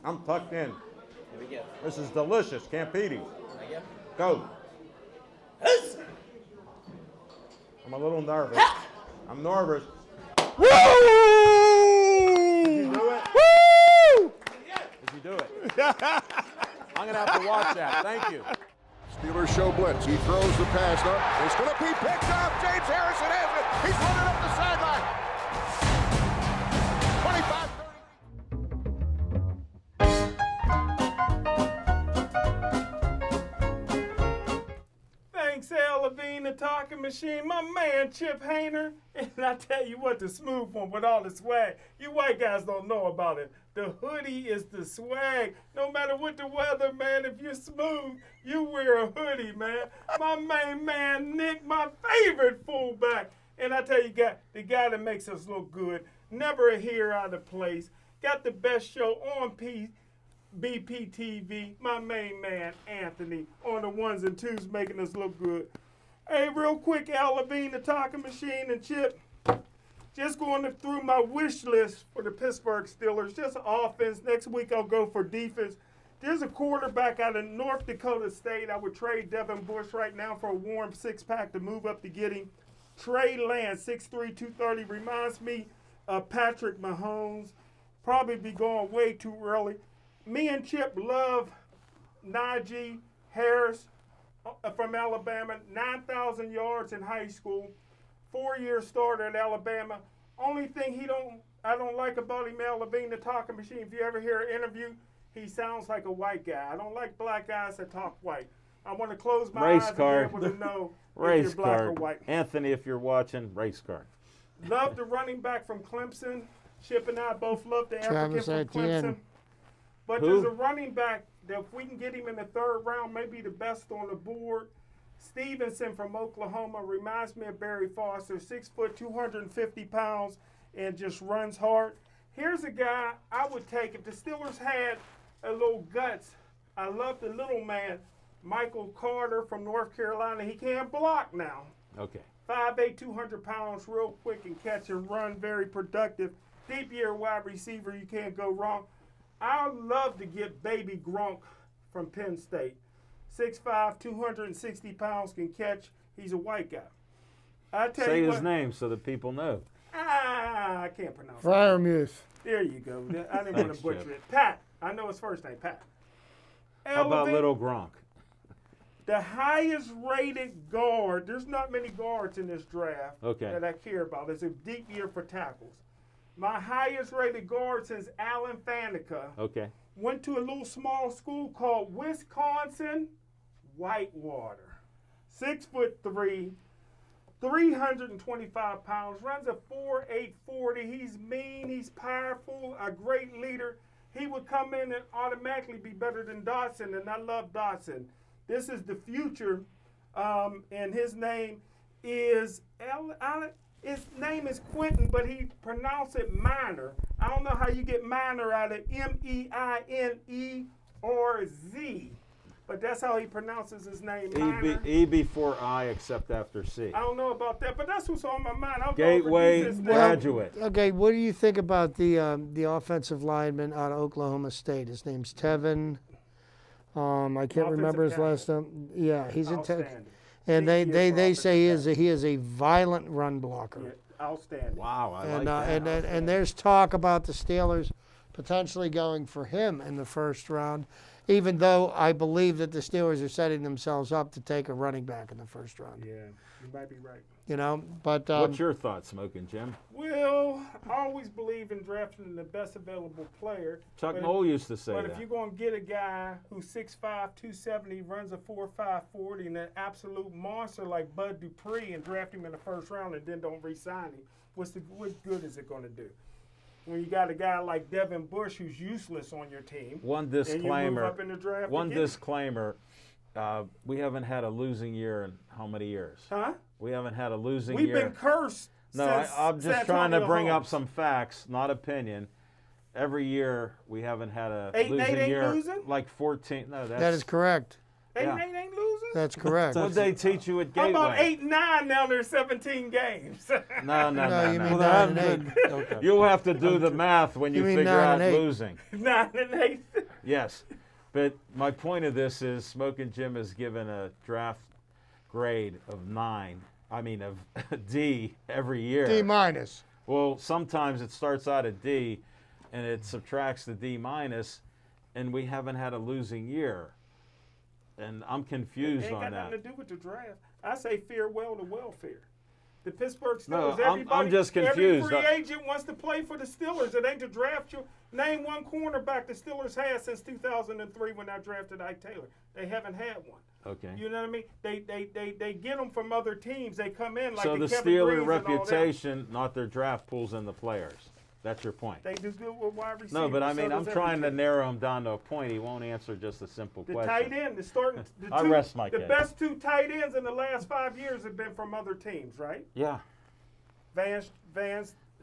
I'm tucked in. Here we go. This is delicious. Campiti. There you Go. go. I'm a little nervous. I'm nervous. Woo! Did you do it? Woo! Did you do it? I'm going to have to watch that. Thank you. Steelers show blitz. He throws the pass up. It's going to be picked up. James Harrison has it. He's running up the sideline. 25-30. Thanks, Al Levine, the talking machine, my man Chip Hayner. And I tell you what, the smooth one with all the swag, you white guys don't know about it. The hoodie is the swag. No matter what the weather, man, if you're smooth, you wear a hoodie, man. My main man, Nick, my favorite fullback. And I tell you, the guy that makes us look good, never a hair out of place, got the best show on BPTV, my main man, Anthony, on the ones and twos making us look good. Hey, real quick, Al Levine, the talking machine, and Chip, just going through my wish list for the Pittsburgh Steelers, just offense. Next week I'll go for defense. There's a quarterback out of North Dakota State. I would trade Devin Bush right now for a warm six-pack to move up to get him. Trey Lance, 6'3", 230, reminds me of Patrick Mahomes. Probably be going way too early. Me and Chip love Najee Harris from Alabama, 9,000 yards in high school, 4-year starter at Alabama. Only thing I don't like about him, Al Levine, the talking machine, if you ever hear an interview, he sounds like a white guy. I don't like black guys that talk white. I want to close my Race eyes card. and be able to know if Race you're black or card. white. Anthony, if you're watching, race card. Love the running back from Clemson. Chip and I both love the African Travis from Etienne. Clemson. But Who? there's a running back that if we can get him in the third round, maybe the best on the board. Stevenson from Oklahoma reminds me of Barry Foster, 6 foot, 250 pounds, and just runs hard. Here's a guy I would take if the Steelers had a little guts. I love the little man, Michael Carter from North Carolina. He can't block now. Okay. 5'8", 200 pounds, real quick and catch and run, very productive. Deep year wide receiver, you can't go wrong. I love to get baby Gronk from Penn State. 6'5", 260 pounds, can catch. He's a white guy. I tell Say you his what, name so that people know. I can't pronounce it. Fryermuth. There you go. I didn't want Thanks, to butcher Jeff. it. Pat. I know his first name, Pat. How about Levine, little Gronk? the highest rated guard, there's not many guards in this draft Okay. that I care about. It's a deep year for tackles. My highest rated guard since Alan Faneca Okay. went to a little small school called Wisconsin Whitewater. 6'3", 325 pounds, runs a 4.8 40. He's mean, he's powerful, a great leader. He would come in and automatically be better than Dotson, and I love Dotson. This is the future, and his name is his name is Quentin, but he pronounced it Minor. I don't know how you get Minor out of M-E-I-N-E or Z, but that's how he pronounces his name. Minor. E before I, except after C. I don't know about that, but that's what's on my mind. I'll Gateway go over these names. graduate. Okay, what do you think about the offensive lineman out of Oklahoma State? His name's Tevin. I can't remember his last name. Yeah, he's a Outstanding. and He is they say offensive he is a violent run blocker. Yeah, outstanding. Wow, I And like that. and there's talk about the Steelers potentially going for him in the first round, even though I believe that the Steelers are setting themselves up to take a running back in the first round. Yeah, you might be right. You know, but What's your thoughts, Smoking Jim? Well, I always believe in drafting the best available player. Chuck but if- Noll used to say But that. if you're going to get a guy who's 6'5", 270, runs a 4.5 40, and an absolute monster like Bud Dupree and draft him in the first round and then don't re-sign him, what good is it going to do? When you got a guy like Devin Bush who's useless on your team, One and you move disclaimer. up in the draft One again? disclaimer. We haven't had a losing year in how many years? Huh? We haven't had a losing We've year. been cursed. No, since I'm just trying to Santonio bring up Holmes. some facts, not opinion. Every year we haven't had a 8 and 8 losing ain't year. losing? Like 14. No, that's that is correct. 8 yeah. and 8 ain't losing. That's correct. what they teach you at How Gateway. about 8 and 9 now? There's 17 games. No, No, you mean Well, nine there and haven't eight. been. Okay. You'll have to do the math when you You mean figure 9 out and 8. losing. 9 and 8. Yes, but my point of this is Smoking Jim is given a draft grade of 9. I mean of D every year. D minus. Well, sometimes it starts out at D, and it subtracts the D minus, and we haven't had a losing year. And I'm confused Ain't on got that. nothing to do with the draft. I say farewell to welfare. The Pittsburgh Steelers. No, I'm everybody, just confused. Every free agent wants to play for the Steelers. It ain't to draft you. Name one cornerback the Steelers had since 2003 when I drafted Ike Taylor. They haven't had one. Okay. You know what I mean? They get them from other teams. They come in like So the Kevin Steeler Greens and all them. reputation, not their draft pools and the players. That's your point. They do good with wide receivers. No, but I so mean, I'm does trying every to team. narrow him down to a point. He won't answer just a simple The question. tight end, the starting, the I two, rest my the case. best 2 tight ends in the last 5 years have been from other teams, right? Yeah. Vance,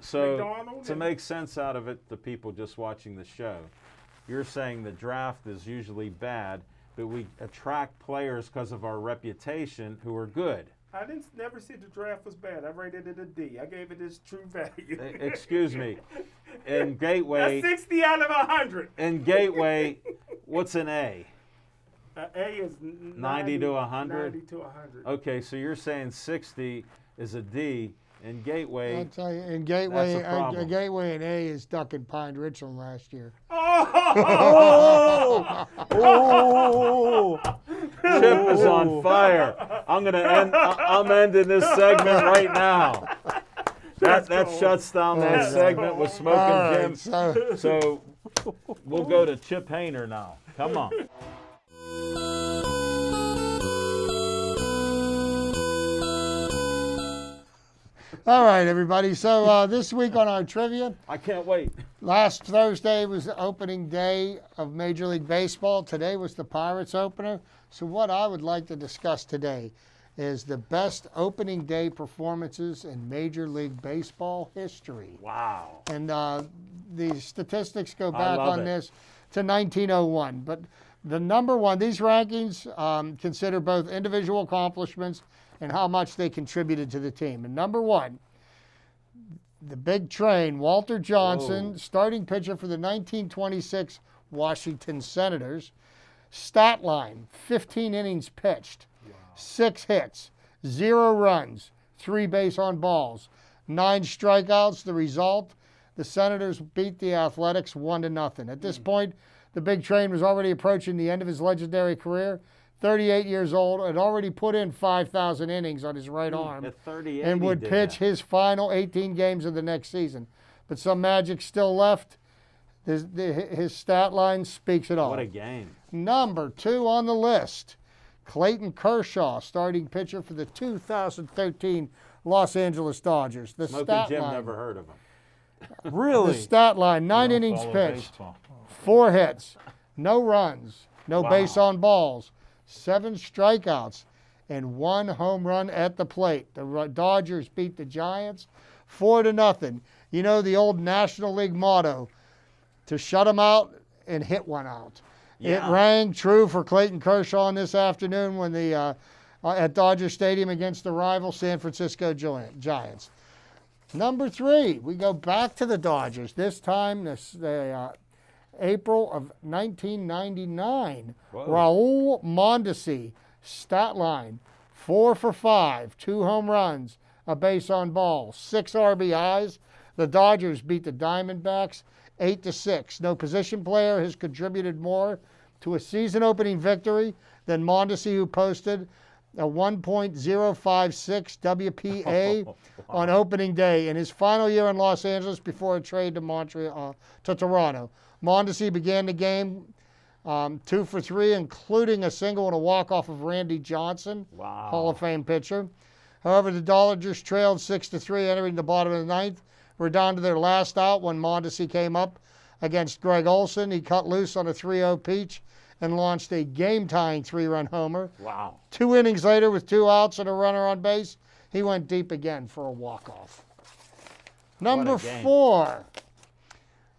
So McDonald to and- make sense out of it, the people just watching the show, you're saying the draft is usually bad, but we attract players because of our reputation who are good. I didn't never say the draft was bad. I rated it a D. I gave it its true value. Excuse me. In Gateway, That's 60 out of 100. in Gateway, what's an A? A is 90 to 100? 90 to 100. Okay, so you're saying 60 is a D. In I'll Gateway, tell you, in Gateway, That's a problem. Gateway and A is ducking Pine Richland last year. Oh! Oh! Chip is on fire. I'm ending this segment right now. That cold. shuts down that That's segment with Smoking All Jim. right, so So we'll go to Chip Hayner now. Come on. all right, everybody. So this week on our trivia, I can't wait. last Thursday was the opening day of Major League Baseball. Today was the Pirates opener. So what I would like to discuss today is the best opening day performances in Major League Baseball history. Wow. And the statistics go I back love on it. this to 1901. But the number one, these rankings consider both individual accomplishments and how much they contributed to the team. And number one, the big train, Walter Johnson, Whoa. starting pitcher for the 1926 Washington Senators. Stat line, 15 innings pitched, 6 hits, 0 runs, 3 base on balls, 9 strikeouts. The result, the Senators beat the Athletics 1-0. At this point, the big train was already approaching the end of his legendary career. 38 years old, had already put in 5,000 innings on his right arm At 38, and he would did pitch that. his final 18 games of the next season. But some magic still left. His stat line speaks it all. What a game. Number 2 on the list, Clayton Kershaw, starting pitcher for the 2013 Los Angeles Dodgers. The Smoking stat Jim line, never heard of him. the Really? stat line, 9 innings Follow pitched, baseball. 4 hits, no runs, no Wow. base on balls, 7 strikeouts, and 1 home run at the plate. The Dodgers beat the Giants 4-0. You know the old National League motto, to shut them out and hit one out. Yeah. It rang true for Clayton Kershaw on this afternoon when at Dodger Stadium against the rival San Francisco Giants. Number 3, we go back to the Dodgers. This time, April of 1999. Whoa. Raul Mondesi, stat line, 4 for 5, 2 home runs, a base on ball, 6 RBIs. The Dodgers beat the Diamondbacks 8-6. No position player has contributed more to a season-opening victory than Mondesi, who posted a 1.056 WPA on opening day in his final year in Los Angeles before a trade to Toronto. Mondesi began the game 2 for 3, including a single and a walk-off of Randy Johnson, Wow. Hall of Fame pitcher. However, the Dodgers trailed 6-3 entering the bottom of the ninth. We're down to their last out when Mondesi came up against Greg Olson. He cut loose on a 3-0 peach and launched a game-tying 3-run homer. Wow. 2 innings later, with 2 outs and a runner on base, he went deep again for a walk-off. Number What a game.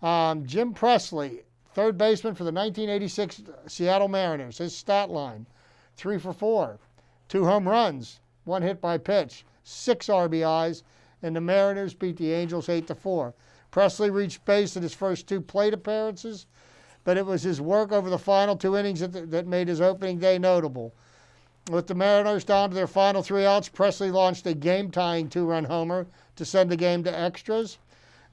4, Jim Presley, third baseman for the 1986 Seattle Mariners. His stat line, 3 for 4, 2 home runs, 1 hit by pitch, 6 RBIs, and the Mariners beat the Angels 8-4. Presley reached base in his first 2 plate appearances, but it was his work over the final 2 innings that made his opening day notable. With the Mariners down to their final 3 outs, Presley launched a game-tying 2-run homer to send the game to extras.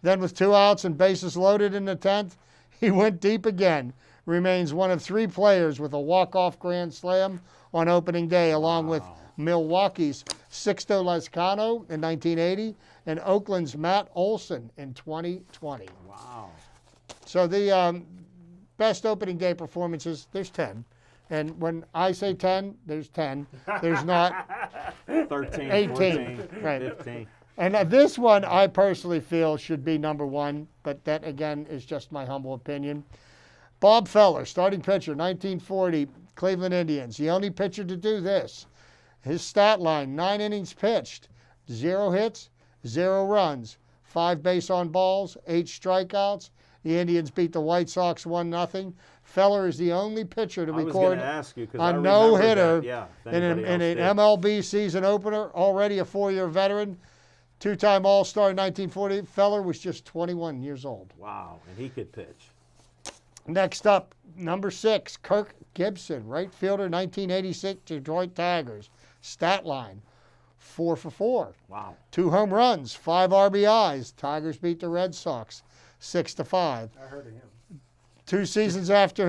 Then with 2 outs and bases loaded in the 10th, he went deep again. Remains one of 3 players with a walk-off grand slam on opening day, along with Milwaukee's Sixto Lezcano in 1980 and Oakland's Matt Olson in 2020. Wow. So the best opening day performances, there's 10. And when I say 10, there's 10. There's not 13, 18. 14, Right. 15. And this one I personally feel should be number 1, but that again is just my humble opinion. Bob Feller, starting pitcher, 1940, Cleveland Indians. The only pitcher to do this. His stat line, 9 innings pitched, 0 hits, 0 runs, 5 base on balls, 8 strikeouts. The Indians beat the White Sox 1-0. Feller is the only pitcher to I was record going to ask you because a I no-hitter Yeah, if in anybody else an did. MLB season opener, already a 4-year veteran, 2-time All-Star in 1940. Feller was just 21 years old. Wow, and he could pitch. Next up, number 6, Kirk Gibson, right fielder, 1986 Detroit Tigers. Stat line, 4 for 4. Wow. 2 home runs, 5 RBIs. Tigers beat the Red Sox 6-5. I heard of him. 2 seasons after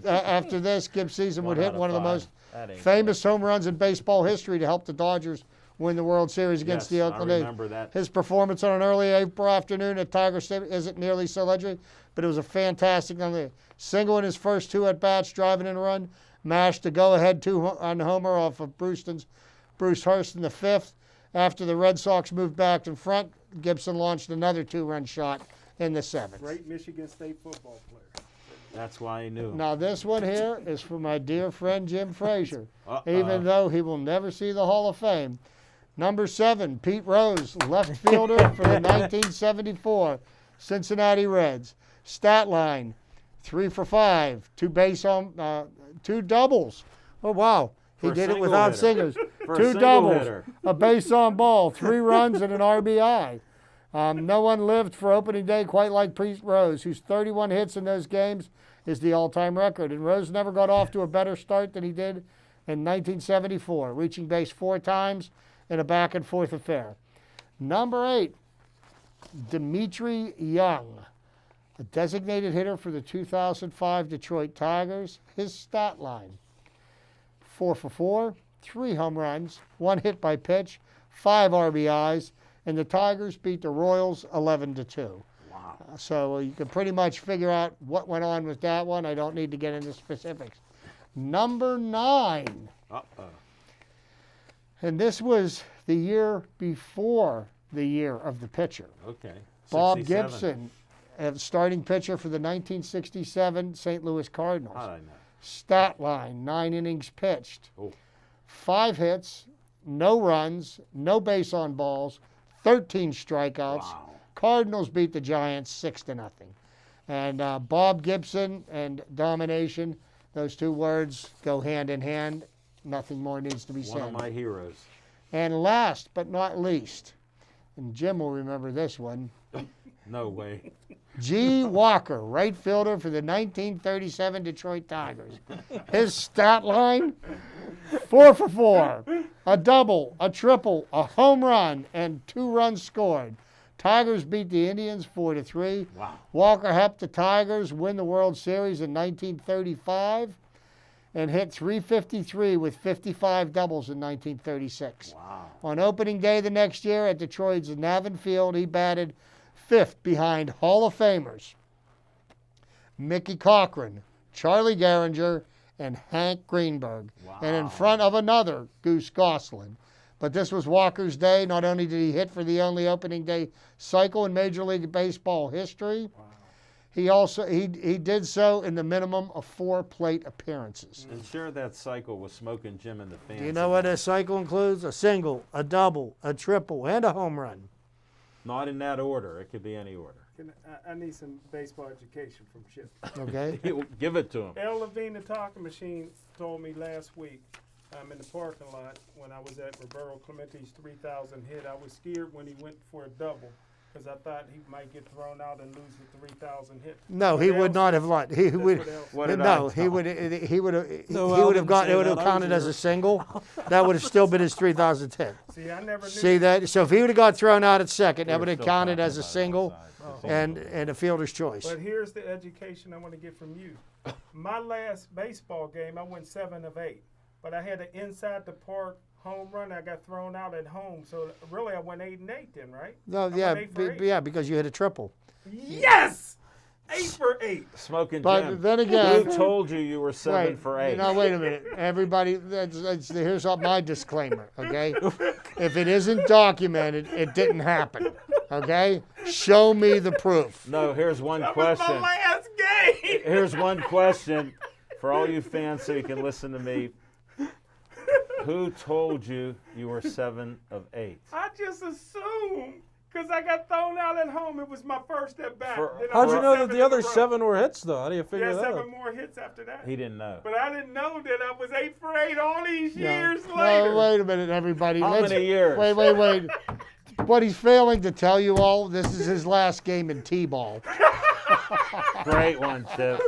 after this, Gibbs season would 1 hit out of one of the 5. most That ain't famous home runs in baseball history to help the Dodgers win the World Series against the Yes, Oakland I A's. remember that. His performance on an early April afternoon at Tiger Stadium isn't nearly so legendary, but it was a fantastic single in his first 2 at-bats, driving in a run, mashed the go-ahead 2-run homer off of Bruce Hurst in the 5th. After the Red Sox moved back in front, Gibson launched another 2-run shot in the 7th. Great Michigan State football player. That's why I knew. Now this one here is for my dear friend Jim Frazier, Uh-oh. even though he will never see the Hall of Fame. Number 7, Pete Rose, left fielder for the 1974 Cincinnati Reds. Stat line, 3 for 5, 2 doubles. Oh wow, he For a did it single without hitter. singles. For a 2 single doubles, hitter. a base on ball, 3 runs and an RBI. No one lived for opening day quite like Pete Rose, whose 31 hits in those games is the all-time record. And Rose never got off to a better start than he did in 1974, reaching base 4 times in a back-and-forth affair. Number 8, Dimitri Young, a designated hitter for the 2005 Detroit Tigers. His stat line, 4 for 4, 3 home runs, 1 hit by pitch, 5 RBIs, and the Tigers beat the Royals 11-2. Wow. So you can pretty much figure out what went on with that one. I don't need to get into specifics. Number 9, Uh-oh. and this was the year before the year of the pitcher. Okay. Bob 67. Gibson, a starting pitcher for the 1967 St. Louis Cardinals. How'd I know? Stat line, 9 innings pitched. Oh. 5 hits, no runs, no base on balls, 13 strikeouts. Wow. Cardinals beat the Giants 6-0. And Bob Gibson and domination, those two words go hand in hand. Nothing more needs to be One of said. my heroes. And last but not least, and Jim will remember this one, No way. G. Walker, right fielder for the 1937 Detroit Tigers. His stat line, 4 for 4, a double, a triple, a home run, and 2 runs scored. Tigers beat the Indians 4-3. Wow. Walker helped the Tigers win the World Series in 1935 and hit .353 with 55 doubles in 1936. Wow. On opening day the next year at Detroit's Navin Field, he batted 5th behind Hall of Famers Mickey Cochran, Charlie Gehringer, and Hank Greenberg, and in front of another Goose Goslin. But this was Walker's day. Not only did he hit for the only opening day cycle in Major League Baseball history, he also he did so in the minimum of 4 plate appearances. And share that cycle with Smoking Jim and the fans. Do you know what a cycle includes? A single, a double, a triple, and a home run. Not in that order. It could be any order. I need some baseball education from Chip. Okay? Give it to him. El Levine, the talking machine, told me last week in the parking lot when I was at Roberto Clemente's 3,000 hit, I was scared when he went for a double because I thought he might get thrown out and lose the 3,000 hit. No, he would not have liked. He would. What did No, I he tell would. He would have. No, He I would have didn't got. say It would have that. I was counted as here. a single. That would have still been his 3,000th hit. See, I never knew. See that? So if he would have got thrown out at second, that We're would have still counted talking as a about single outside. and a fielder's choice. But here's the education I want to get from you. My last baseball game, I went 7 of 8, but I had an inside the park home run. I got thrown out at home, so really I went 8 and 8 then, right? No, I yeah, went 8 for 8. yeah, because you hit a triple. Yes, 8 for 8. Smoking But Jim. then again, Who told you were 7 wait, for 8? Now wait a minute, everybody. Here's my disclaimer. Okay, if it isn't documented, it didn't happen. Okay, show me the proof. No, here's one That was question. my last game. Here's one question for all you fans so you can listen to me. Who told you were 7 of 8? I just assumed because I got thrown out at home. It was my first at bat. For- Then I How'd you went know that 7 the in a other row. 7 were hits, though? How do you figure Yeah, that 7 out? more hits after that. He didn't know. But I didn't know that I was 8 for 8 all these years No, later. wait a minute, everybody. How many years? Wait. What he's failing to tell you all, this is his last game in T-ball. Great one, Chip.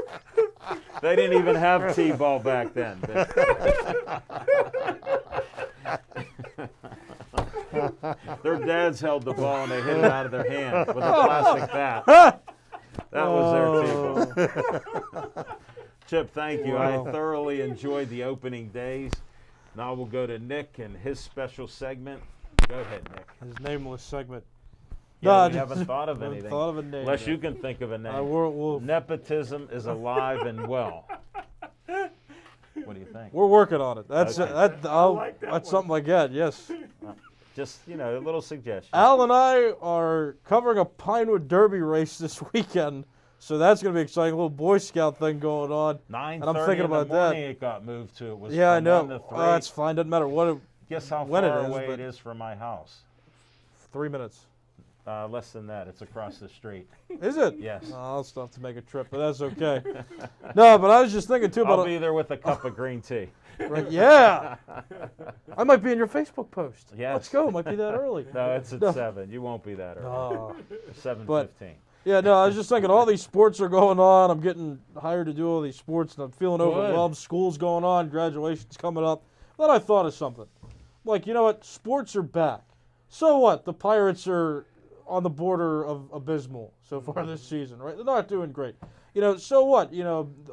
They didn't even have T-ball back then. Their dads held the ball and they hit it out of their hand with a plastic bat. That was their T-ball. Chip, thank you. I thoroughly enjoyed the opening days. Now we'll go to Nick and his special segment. Go ahead, Nick. His nameless segment. Yeah, No, we just- haven't thought of haven't anything. thought of a name Unless yet. you can think of a name. We'll, Nepotism is alive and well. What do you think? we're working on it. That's Okay. like that that's one. something like that. Yes. Just, a little suggestion. Al and I are covering a Pinewood Derby race this weekend, so that's going to be exciting. A little Boy Scout thing going on. 9:30 I'm thinking in the about that. morning it got moved to. It was Yeah, I from know. 1 to 3. That's fine. Doesn't matter what. Guess how when far it is, away but- it is from my house? 3 minutes. Less than that. It's across the street. Is it? Yes. I'll still have to make a trip, but that's okay. No, but I was just thinking too about I'll be there with a cup of green tea. right, yeah. I might be in your Facebook post. Yes. Let's go. It might be that early. No, it's at No. 7. You won't be that early. Oh. 7:15. Yeah, no, I was just thinking all these sports are going on. I'm getting hired to do all these sports, and I'm feeling overwhelmed. School's going on, graduation's coming up. Then I thought of something. Like, you know what? Sports are back. So what? The Pirates are on the border of abysmal so far this season, right? They're not doing great. So what?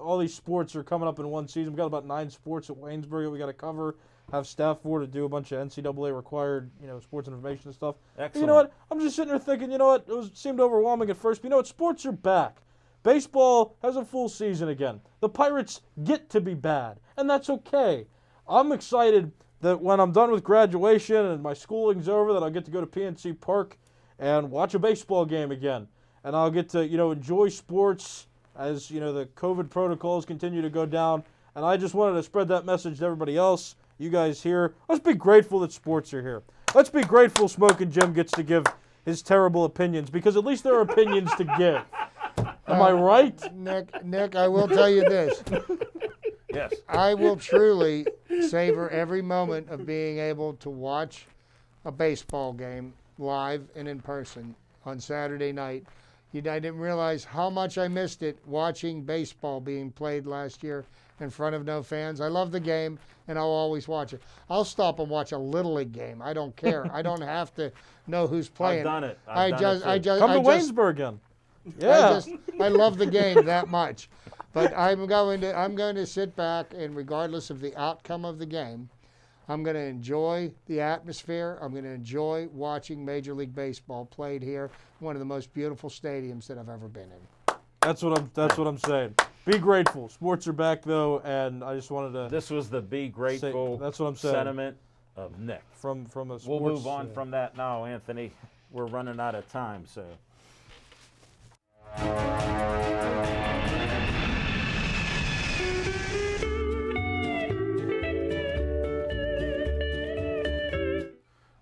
All these sports are coming up in one season. We've got about 9 sports at Waynesburg that we got to cover, have staff for to do a bunch of NCAA required, sports information and stuff. Excellent. You know what? I'm just sitting there thinking, it seemed overwhelming at first, but sports are back. Baseball has a full season again. The Pirates get to be bad, and that's okay. I'm excited that when I'm done with graduation and my schooling's over, that I'll get to go to PNC Park and watch a baseball game again. And I'll get to, enjoy sports as, the COVID protocols continue to go down. And I just wanted to spread that message to everybody else. You guys here, let's be grateful that sports are here. Let's be grateful Smoking Jim gets to give his terrible opinions, because at least there are opinions to give. Am I right? Nick, I will tell you this. Yes. I will truly savor every moment of being able to watch a baseball game live and in person on Saturday night. I didn't realize how much I missed it watching baseball being played last year in front of no fans. I love the game, and I'll always watch it. I'll stop and watch a Little League game. I don't care. I don't have to know who's playing. I've done it. I just Come to Waynesburg again. Yeah. I love the game that much. But I'm going to sit back, and regardless of the outcome of the game, I'm going to enjoy the atmosphere. I'm going to enjoy watching Major League Baseball played here, one of the most beautiful stadiums that I've ever been in. That's what I'm saying. Be grateful. Sports are back though, and I just wanted to. This was the be grateful that's what I'm saying. sentiment of Nick. From a sports. We'll move on from that now, Anthony. We're running out of time, so.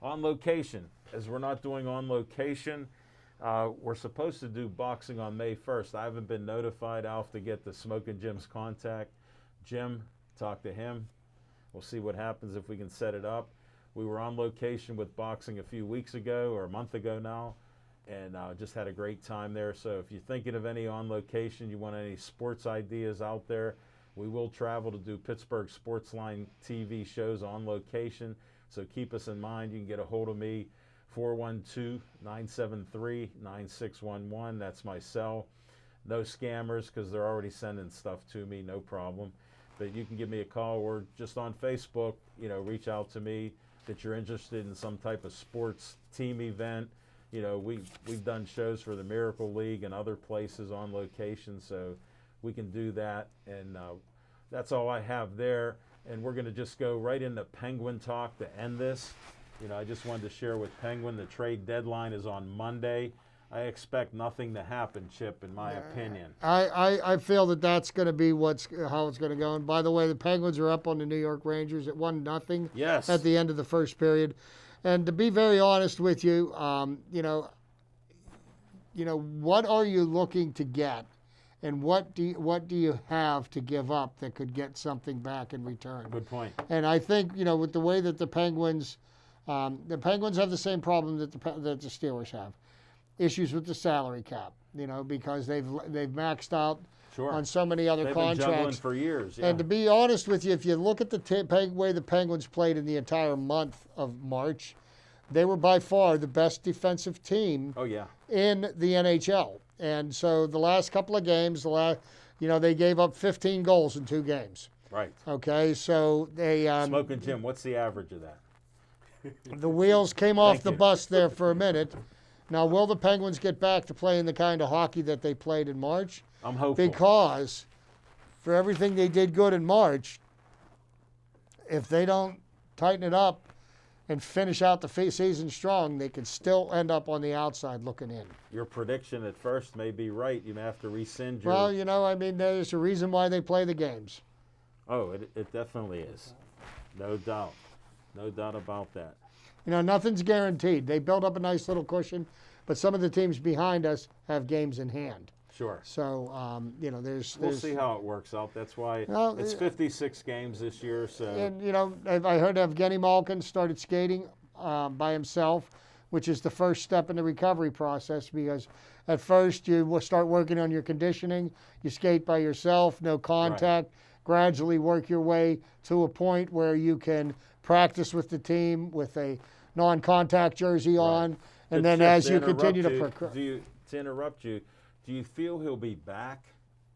On location, as we're not doing on location, we're supposed to do boxing on May 1st. I haven't been notified. I'll have to get the Smoking Jim's contact. Jim, talk to him. We'll see what happens if we can set it up. We were on location with boxing a few weeks ago, or a month ago now, and just had a great time there. So if you're thinking of any on location, you want any sports ideas out there, we will travel to do Pittsburgh Sportsline TV shows on location. So keep us in mind. You can get a hold of me, 412-973-9611. That's my cell. No scammers, because they're already sending stuff to me, no problem. But you can give me a call, or just on Facebook, reach out to me that you're interested in some type of sports team event. We've done shows for the Miracle League and other places on location, so we can do that. And that's all I have there. And we're going to just go right into Penguin talk to end this. I just wanted to share with Penguin, the trade deadline is on Monday. I expect nothing to happen, Chip, in my opinion. I feel that's going to be how it's going to go. And by the way, the Penguins are up on the New York Rangers at 1-0 Yes. at the end of the first period. And to be very honest with you, what are you looking to get? And what do you have to give up that could get something back in return? Good point. And I think with the way that the Penguins have the same problem that the Steelers have, issues with the salary cap. Because they've maxed out on so many other They've contracts. been juggling for years. Yeah. And to be honest with you, if you look at the way the Penguins played in the entire month of March, they were by far the best defensive team. Oh yeah. In the NHL. And so the last couple of games, they gave up 15 goals in 2 games. Right. Okay, so they Smoking Jim, what's the average of that? The wheels came off Thank the you. bus there for a minute. Now, will the Penguins get back to playing the kind of hockey that they played in March? I'm hopeful. Because for everything they did good in March, if they don't tighten it up and finish out the season strong, they could still end up on the outside looking in. Your prediction at first may be right. You may have to rescind your... Well, there's a reason why they play the games. Oh, it definitely is. No doubt. No doubt about that. Nothing's guaranteed. They built up a nice little cushion, but some of the teams behind us have games in hand. Sure. So, there's... We'll see how it works out. That's why it's 56 games this year. So. And, I heard Evgeny Malkin started skating by himself, which is the first step in the recovery process, because at first you will start working on your conditioning. You skate by yourself, no contact, gradually work your way to a point where you can practice with the team with a non-contact jersey on, and then as you continue to... To interrupt you, do you feel he'll be back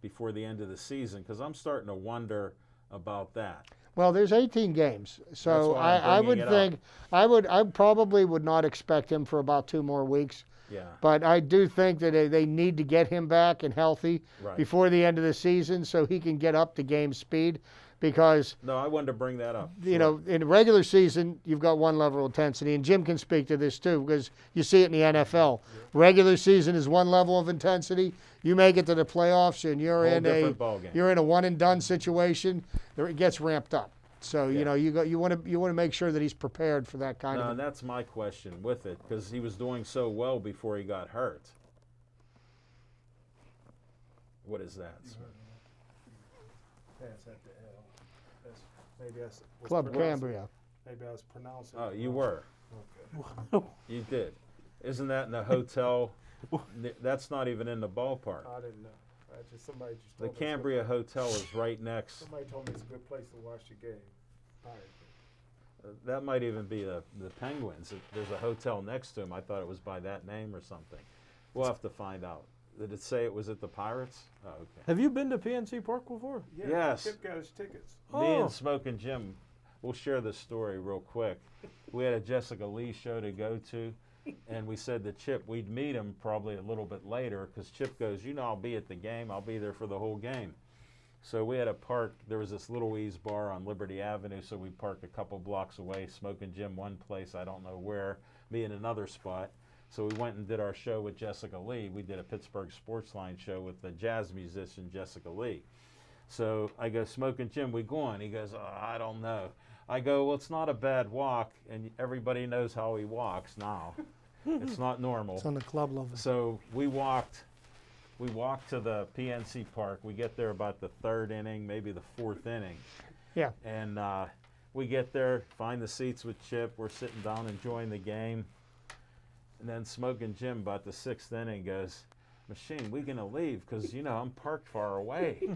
before the end of the season? Because I'm starting to wonder about that. Well, there's 18 games, so That's why I'm I would bringing it think I probably would not expect him for about 2 more weeks. Yeah. But I do think that they need to get him back and healthy Right. before the end of the season so he can get up to game speed. Because, No, I wanted to bring that up. you know, in the regular season, you've got one level of intensity. And Jim can speak to this too, because you see it in the NFL. Regular season is one level of intensity. You make it to the playoffs and you're Whole in different ballgame. you're in a one and done situation. It gets ramped up. So Yeah. you know you want to make sure that he's prepared for that kind No, of. and that's my question with it, because he was doing so well before he got hurt. What is that, sir? Pass that to L. Maybe I was Club pronouncing- Cambria. Maybe I was pronouncing. Oh, it you wrong. were. You did. Isn't that in the hotel? That's not even in the ballpark. I didn't know. Somebody just The told me it's a good Cambria place. Hotel is right next. Somebody told me it's a good place to watch the game. Pirate game. That might even be the Penguins. There's a hotel next to him. I thought it was by that name or something. We'll have to find out. Did it say it was at the Pirates? Oh, okay. Have you been to PNC Park before? Yeah, Yes. Chip got his tickets. Me Oh. and Smoke and Jim, we'll share this story real quick. We had a Jessica Lee show to go to, and we said to Chip we'd meet him probably a little bit later, because Chip goes, you know, I'll be at the game. I'll be there for the whole game. So we had to park. There was this Little Ease bar on Liberty Avenue, so we parked a couple blocks away. Smoke and Jim one place, I don't know where, me in another spot. So we went and did our show with Jessica Lee. We did a Pittsburgh Sportsline show with the jazz musician Jessica Lee. So I go, Smoke and Jim, we going? He goes, oh, I don't know. I go, well, it's not a bad walk, and everybody knows how he walks now. It's not normal. It's on the club level. So we walked to the PNC Park. We get there about the third inning, maybe the fourth inning. Yeah. And we get there, find the seats with Chip. We're sitting down enjoying the game. And then Smoke and Jim, about the sixth inning, goes, Machine, we gonna leave? Because, you know, I'm parked far away.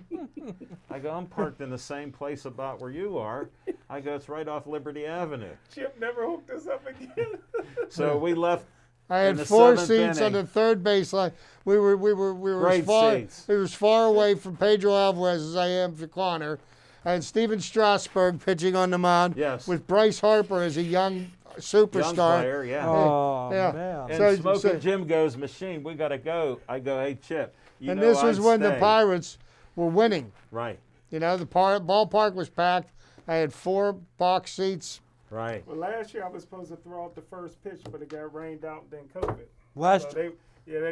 I go, I'm parked in the same place about where you are. I go, it's right off Liberty Avenue. Chip never hooked us up again. So we left. I in had the 4 seventh seats on inning. the third baseline. We were Great as far seats. we were as far away from Pedro Alvarez as I am for Connor. I had Steven Strasburg pitching on the mound Yes. with Bryce Harper as a young superstar. Young player, yeah. Oh, Yeah. man. And So- Smoke so- and Jim goes, Machine, we gotta go. I go, hey Chip, you And know this was I'd when the stay. Pirates were winning. Right, You know, the ballpark was packed. I had 4 box seats. right. Well, last year I was supposed to throw out the first pitch, but it got rained out and then COVID. Last. So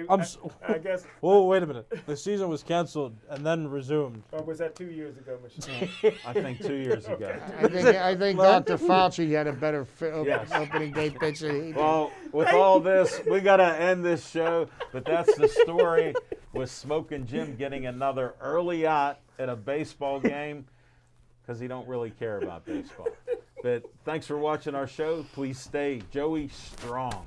I'm I guess. Whoa, wait a minute. The season was canceled and then resumed. Or was that 2 years ago, Michelle? I think 2 years ago. I think Dr. Fauci had a better Yes. opening day pitch than he did. Well, with all this, we gotta end this show, but that's the story with Smoke and Jim getting another early out at a baseball game, because he don't really care about baseball. But thanks for watching our show. Please stay Joey strong.